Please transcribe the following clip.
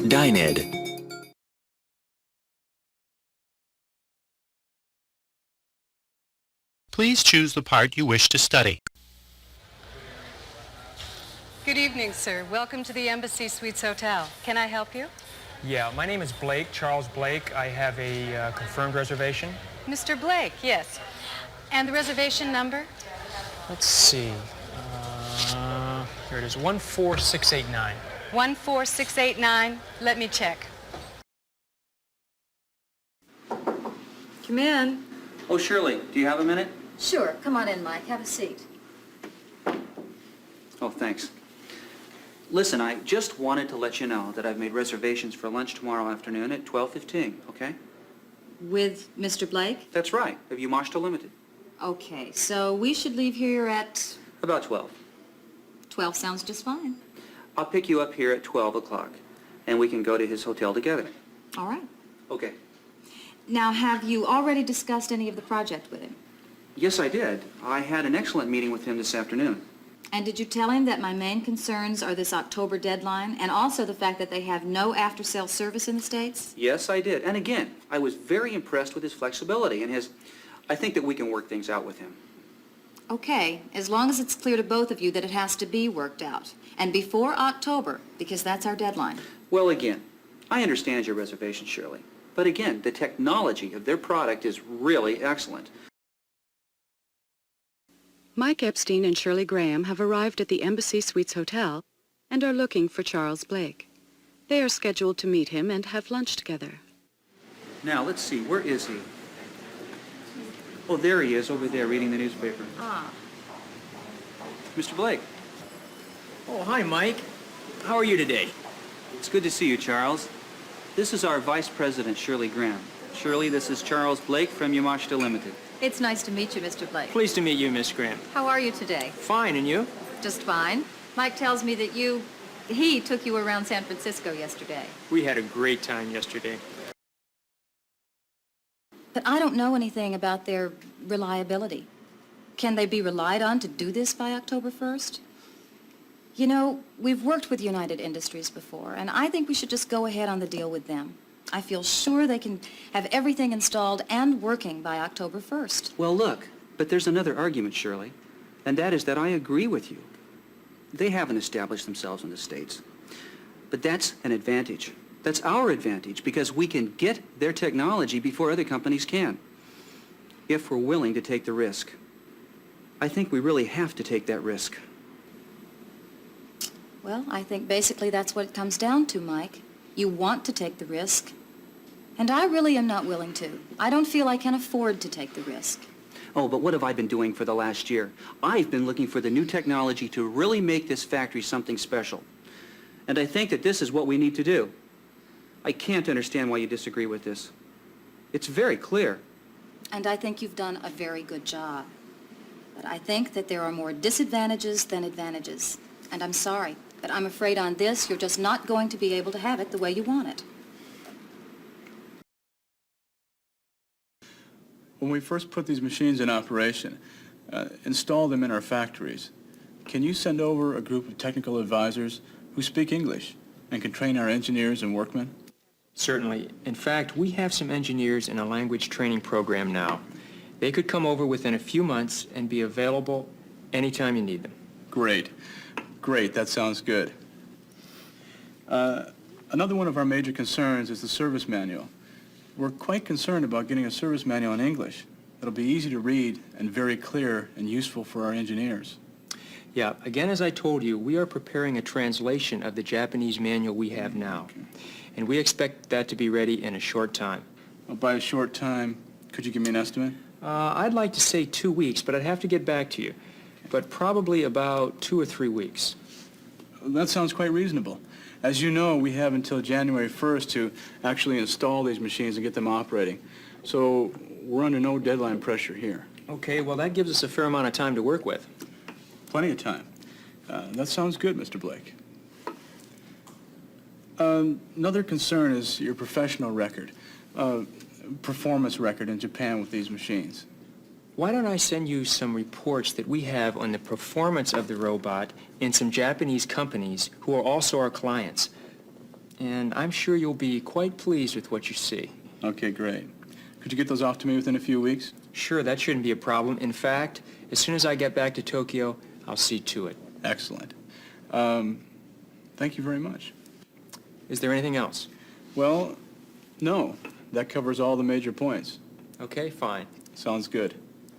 DynEd. Please choose the part you wish to study. Good evening, sir. Welcome to the Embassy Suites Hotel. Can I help you? Yeah, my name is Blake, Charles Blake. I have a confirmed reservation. Mr. Blake, yes. And the reservation number? Let's see. Here it is, 14689. 14689. Let me check. Come in. Oh, Shirley, do you have a minute? Sure. Come on in, Mike. Have a seat. Oh, thanks. Listen, I just wanted to let you know that I've made reservations for lunch tomorrow afternoon at 12:15, okay? With Mr. Blake? That's right, of Yamashita Limited. Okay, so we should leave here at... About 12. 12 sounds just fine. I'll pick you up here at 12 o'clock, and we can go to his hotel together. All right. Okay. Now, have you already discussed any of the project with him? Yes, I did. I had an excellent meeting with him this afternoon. And did you tell him that my main concerns are this October deadline and also the fact that they have no after-sale service in the States? Yes, I did. And again, I was very impressed with his flexibility and his... I think that we can work things out with him. Okay, as long as it's clear to both of you that it has to be worked out. And before October, because that's our deadline. Well, again, I understand your reservation, Shirley. But again, the technology of their product is really excellent. Mike Epstein and Shirley Graham have arrived at the Embassy Suites Hotel and are looking for Charles Blake. They are scheduled to meet him and have lunch together. Now, let's see, where is he? Oh, there he is, over there, reading the newspaper. Ah. Mr. Blake. Oh, hi, Mike. How are you today? It's good to see you, Charles. This is our Vice President, Shirley Graham. Shirley, this is Charles Blake from Yamashita Limited. It's nice to meet you, Mr. Blake. Pleased to meet you, Miss Graham. How are you today? Fine, and you? Just fine. Mike tells me that he took you around San Francisco yesterday. We had a great time yesterday. But I don't know anything about their reliability. Can they be relied on to do this by October 1st? You know, we've worked with United Industries before, and I think we should just go ahead on the deal with them. I feel sure they can have everything installed and working by October 1st. Well, look, but there's another argument, Shirley, and that is that I agree with you. They haven't established themselves in the States. But that's an advantage. That's our advantage, because we can get their technology before other companies can, if we're willing to take the risk. I think we really have to take that risk. Well, I think basically that's what it comes down to, Mike. You want to take the risk, and I really am not willing to. I don't feel I can afford to take the risk. Oh, but what have I been doing for the last year? I've been looking for the new technology to really make this factory something special. And I think that this is what we need to do. I can't understand why you disagree with this. It's very clear. And I think you've done a very good job. But I think that there are more disadvantages than advantages. And I'm sorry, but I'm afraid on this you're just not going to be able to have it the way you want it. When we first put these machines in operation, install them in our factories, can you send over a group of technical advisors who speak English and can train our engineers and workmen? Certainly. In fact, we have some engineers in a language training program now. They could come over within a few months and be available anytime you need them. Great. Great, that sounds good. Another one of our major concerns is the service manual. We're quite concerned about getting a service manual in English that'll be easy to read and very clear and useful for our engineers. Yeah, again, as I told you, we are preparing a translation of the Japanese manual we have now. Okay. And we expect that to be ready in a short time. Well, by a short time, could you give me an estimate? I'd like to say 2 weeks, but I'd have to get back to you. But probably about 2 or 3 weeks. That sounds quite reasonable. As you know, we have until January 1st to actually install these machines and get them operating. So we're under no deadline pressure here. Okay, well, that gives us a fair amount of time to work with. Plenty of time. That sounds good, Mr. Blake. Another concern is your professional record, performance record in Japan with these machines. Why don't I send you some reports that we have on the performance of the robot in some Japanese companies who are also our clients. And I'm sure you'll be quite pleased with what you see. Okay, great. Could you get those off to me within a few weeks? Sure, that shouldn't be a problem. In fact, as soon as I get back to Tokyo, I'll see to it. Excellent. Thank you very much. Is there anything else? Well, no. That covers all the major points. Okay, fine. Sounds good.